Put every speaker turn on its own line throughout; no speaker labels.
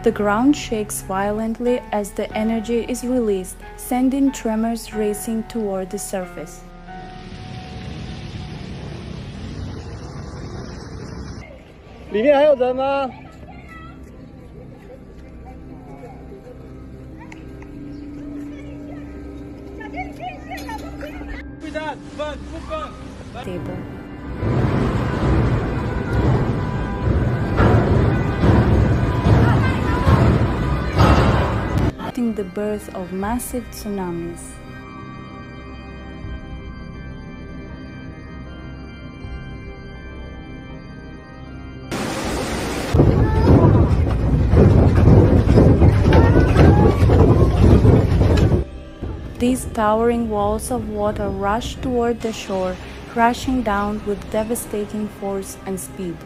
The ground shakes violently as the energy is released, sending tremors racing toward the surface. Table. The birth of massive tsunamis. These towering walls of water rush toward the shore, crashing down with devastating force and speed.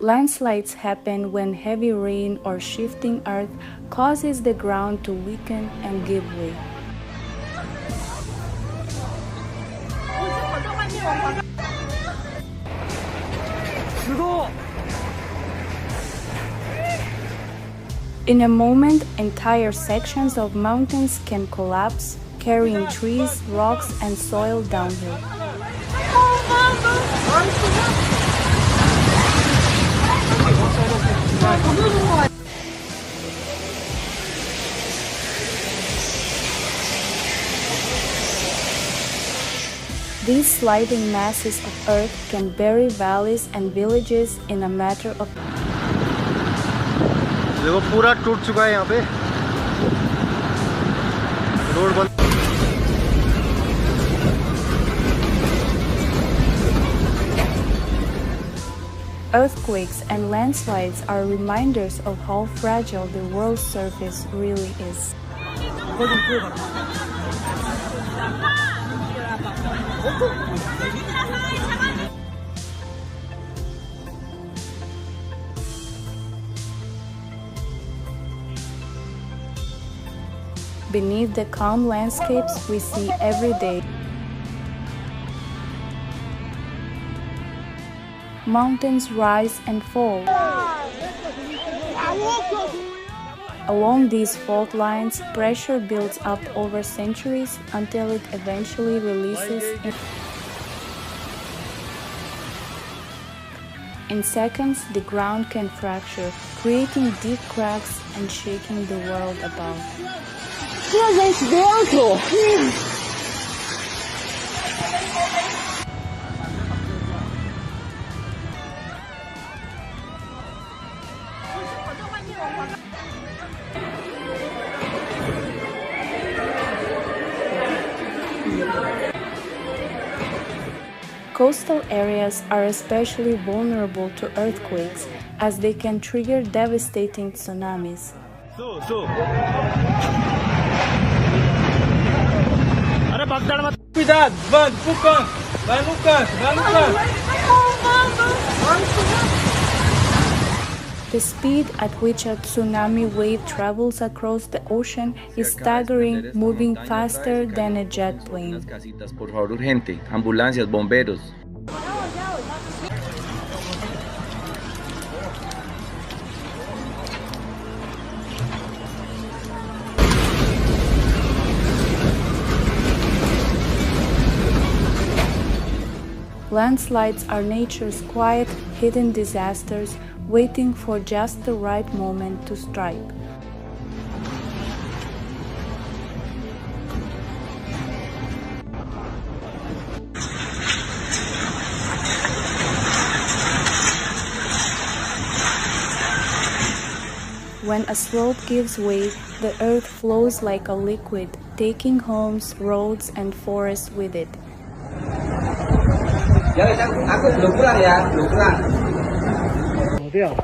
Landslides happen when heavy rain or shifting earth causes the ground to weaken and give way. In a moment, entire sections of mountains can collapse, carrying trees, rocks, and soil downhill. These sliding masses of earth can bury valleys and villages in a matter of
देखो पूरा टूट चुका है यहाँ पे road बंद।
Earthquakes and landslides are reminders of how fragile the world's surface really is. Beneath the calm landscapes we see every day, mountains rise and fall. Along these fault lines, pressure builds up over centuries until it eventually releases. In seconds, the ground can fracture, creating deep cracks and shaking the world about. Coastal areas are especially vulnerable to earthquakes as they can trigger devastating tsunamis. The speed at which a tsunami wave travels across the ocean is staggering, moving faster than a jet plane.
Por favor, urgente, ambulancias, bomberos.
Landslides are nature's quiet, hidden disasters, waiting for just the right moment to strike. When a slope gives way, the earth flows like a liquid, taking homes, roads, and forests with it.
어디야?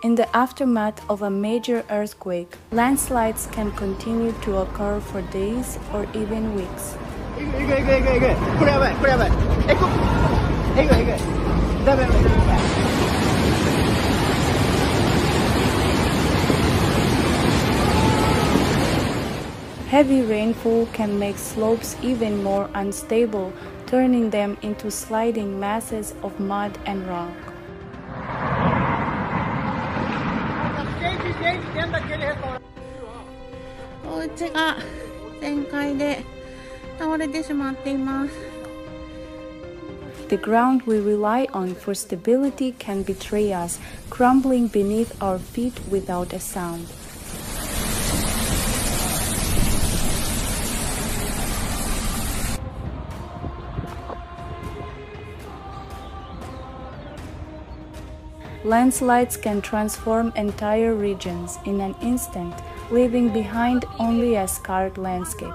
In the aftermath of a major earthquake, landslides can continue to occur for days or even weeks. Heavy rainfall can make slopes even more unstable, turning them into sliding masses of mud and rock. The ground we rely on for stability can betray us, crumbling beneath our feet without a sound. Landslides can transform entire regions in an instant, leaving behind only a scarred landscape.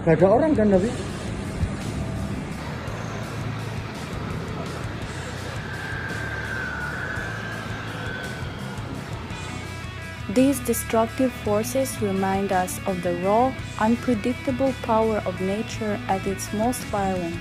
Gak ada orang kan tapi?
These destructive forces remind us of the raw, unpredictable power of nature at its most violent.